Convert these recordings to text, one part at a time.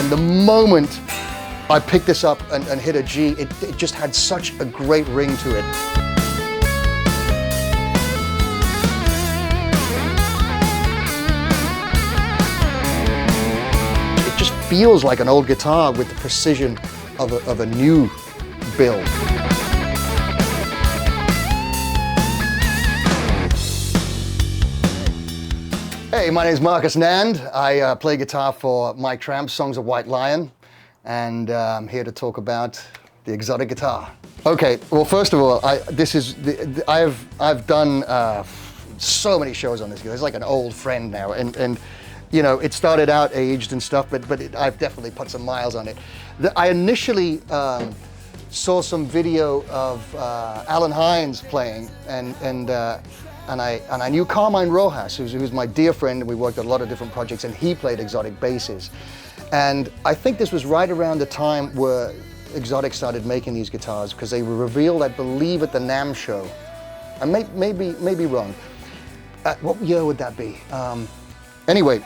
And the moment I picked this up and hit a G, it just had such a great ring to it. It just feels like an old guitar with the precision of a new build. Hey, my name is Marcus Nand. I play guitar for Mike Tramp's Songs of White Lion, and I'm here to talk about the Xotic guitar. Okay, well, first of all, I've done so many shows on this guitar. It's like an old friend now, and you know, it started out aged and stuff, but I've definitely put some miles on it. I initially saw some video of Alan Hines playing, and I knew Carmine Rojas, who's my dear friend, and we worked on a lot of different projects, and he played Xotic basses. And I think this was right around the time where Xotic started making these guitars, because they were revealed, I believe, at the NAMM show. I may be wrong. What year would that be? Anyway,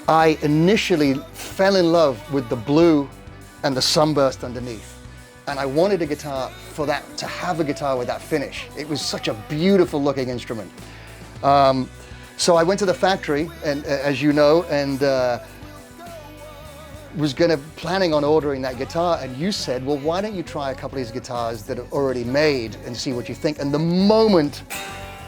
I initially fell in love with the blue and the sunburst underneath. And I wanted a guitar for that, to have a guitar with that finish. It was such a beautiful looking instrument. So I went to the factory, and as you know, and was planning on ordering that guitar, and you said, well, why don't you try a couple of these guitars that are already made and see what you think. And the moment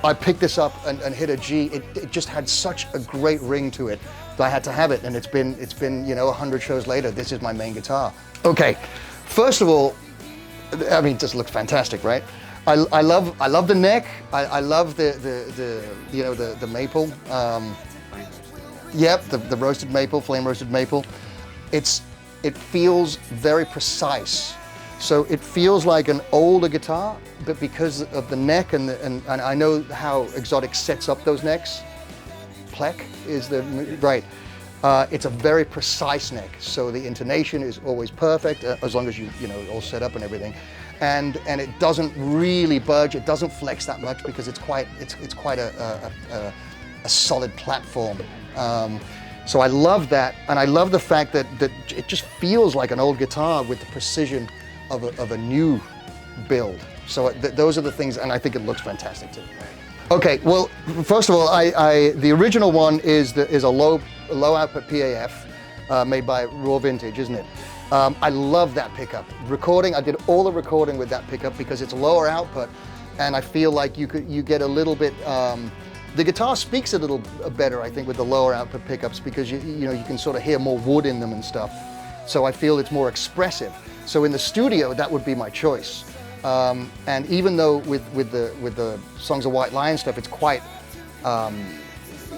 I picked this up and hit a G, it just had such a great ring to it that I had to have it. And it's been, you know, 100 shows later, this is my main guitar. Okay, first of all, I mean, it just looks fantastic, right? I love the neck. I love the maple. Yep, the roasted maple, flame roasted maple. It feels very precise. So it feels like an older guitar, but because of the neck and I know how Xotic sets up those necks. Plec is the right. It's a very precise neck, so the intonation is always perfect as long as you know all set up and everything, and it doesn't really budge. It doesn't flex that much because it's quite a solid platform. So I love that, and I love the fact that it just feels like an old guitar with the precision of a new build. So those are the things, and I think it looks fantastic too. Okay, well, first of all, the original one is a low output PAF made by Raw Vintage, isn't it? I love that pickup. Recording, I did all the recording with that pickup because it's lower output, and I feel like you get a little bit. The guitar speaks a little better, I think, with the lower output pickups because you know you can sort of hear more wood in them and stuff. So I feel it's more expressive. So in the studio, that would be my choice. And even though with the Songs of White Lion stuff, it's quite,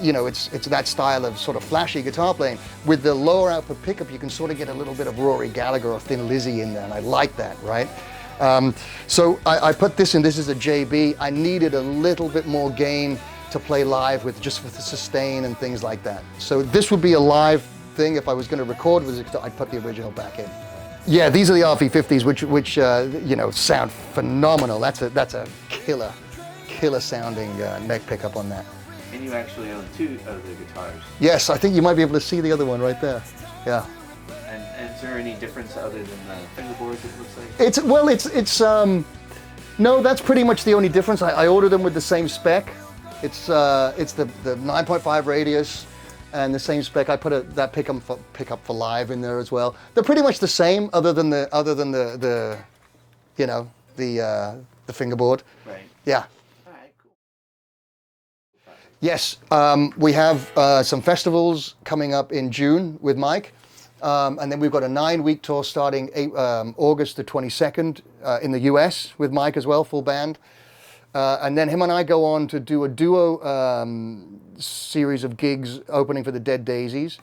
you know, it's that style of sort of flashy guitar playing. With the lower output pickup, you can sort of get a little bit of Rory Gallagher or Thin Lizzy in there, and I like that, right? So I put this in. This is a JB. I needed a little bit more gain to play live with, just with the sustain and things like that. So this would be a live thing. If I was going to record with it, I'd put the original back in. Yeah, these are the RV50s, which you know, sound phenomenal. That's a killer sounding neck pickup on that. And you actually own two of the guitars. Yes, I think you might be able to see the other one right there. Yeah. And is there any difference other than the fingerboard? It looks like. It's no, that's pretty much the only difference. I ordered them with the same spec. It's the 9.5 radius. And the same spec. I put that pickup for live in there as well. They're pretty much the same, other than the you know, the fingerboard. Right. Yeah. All right. Cool. Yes, we have some festivals coming up in June with Mike, and then we've got a 9-week tour starting August the 22nd in the US with Mike as well, full band. And then him and I go on to do a duo series of gigs opening for the Dead Daisies.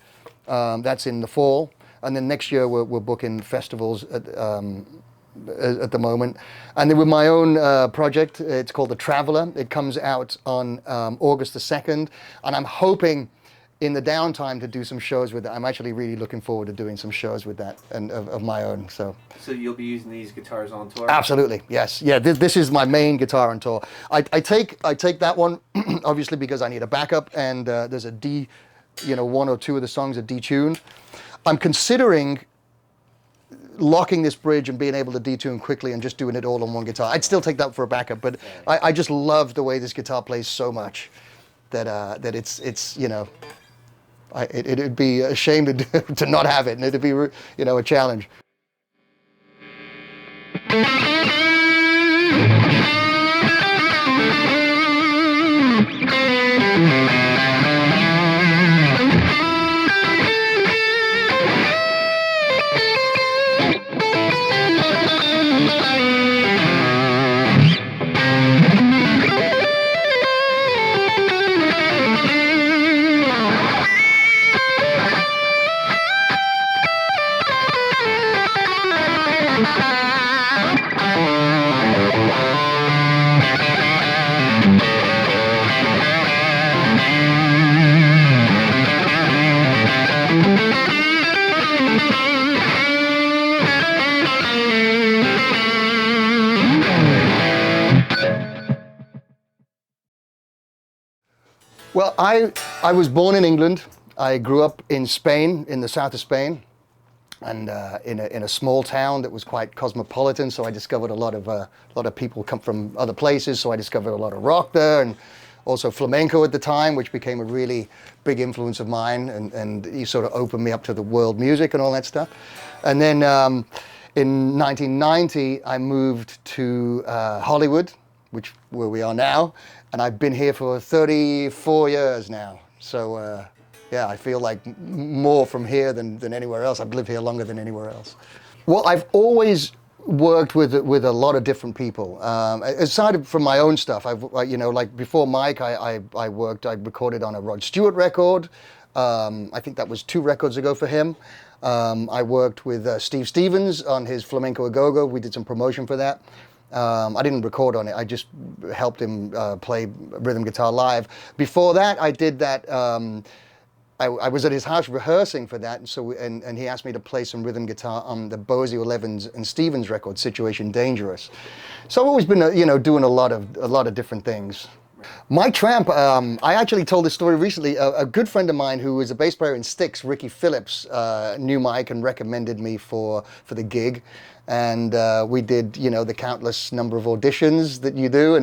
That's in the fall. And then next year we're booking festivals at the moment. And then with my own project, it's called The Traveler. It comes out on August the 2nd. And I'm hoping in the downtime to do some shows with that. I'm actually really looking forward to doing some shows with that and of my own. So you'll be using these guitars on tour? Absolutely, yes. Yeah, this is my main guitar on tour. I take that one obviously because I need a backup, and there's a D, you know, one or two of the songs are detuned. I'm considering locking this bridge and being able to detune quickly and just doing it all on one guitar. I'd still take that for a backup, but I just love the way this guitar plays so much that it's you know, it'd be a shame to not have it, and it'd be, you know, a challenge. Well, I was born in England. I grew up in Spain, in the south of Spain, and in a small town that was quite cosmopolitan. So I discovered a lot of people come from other places. So I discovered a lot of rock there, and also flamenco at the time, which became a really big influence of mine, and he sort of opened me up to the world music and all that stuff. And then in 1990, I moved to Hollywood, where we are now, and I've been here for 34 years now. So yeah, I feel like more from here than anywhere else. I've lived here longer than anywhere else. Well, I've always worked with a lot of different people. Aside from my own stuff, you know, like before Mike, I recorded on a Rod Stewart record. I think that was 2 records ago for him. I worked with Steve Stevens on his Flamenco A Go-Go. We did some promotion for that. I didn't record on it. I just helped him play rhythm guitar live. Before that, I did that. I was at his house rehearsing for that, and so and he asked me to play some rhythm guitar on the Bozier Levens and Stevens record, Situation Dangerous. So I've always been, you know, doing a lot of different things. Mike Tramp, I actually told this story recently. A good friend of mine who was a bass player in Styx, Ricky Phillips, knew Mike and recommended me for the gig. And we did, you know, the countless number of auditions that you do,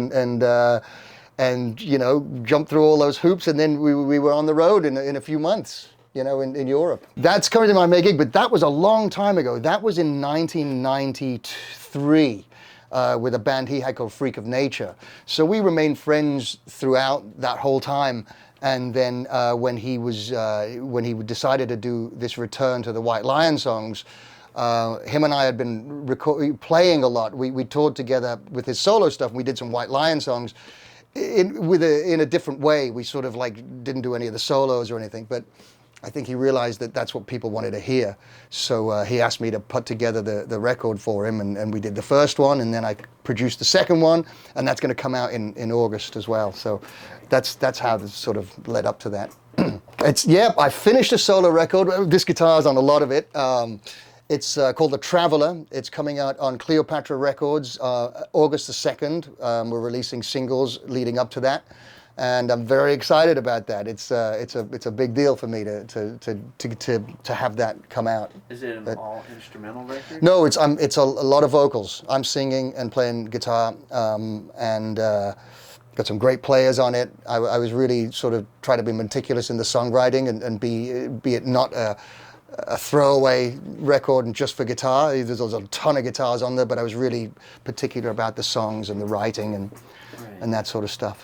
and you know, jumped through all those hoops, and then we were on the road in a few months, you know, in Europe. That's currently my May gig, but that was a long time ago. That was in 1993. With a band he had called Freak of Nature. So we remained friends throughout that whole time. And then when he decided to do this return to the White Lion songs, him and I had been playing a lot. We toured together with his solo stuff, and we did some White Lion songs in a different way. We sort of like didn't do any of the solos or anything, but I think he realized that that's what people wanted to hear. So he asked me to put together the record for him, and we did the first one, and then I produced the second one, and that's going to come out in August as well. So that's how this sort of led up to that. I finished a solo record. This guitar is on a lot of it. It's called The Traveler. It's coming out on Cleopatra Records August the 2nd. We're releasing singles leading up to that. And I'm very excited about that. It's a big deal for me to have that come out. Is it an all instrumental record? No, it's a lot of vocals. I'm singing and playing guitar, and got some great players on it. I was really sort of trying to be meticulous in the songwriting and be it not a throwaway record and just for guitar. There's a ton of guitars on there, but I was really particular about the songs and the writing and that sort of stuff.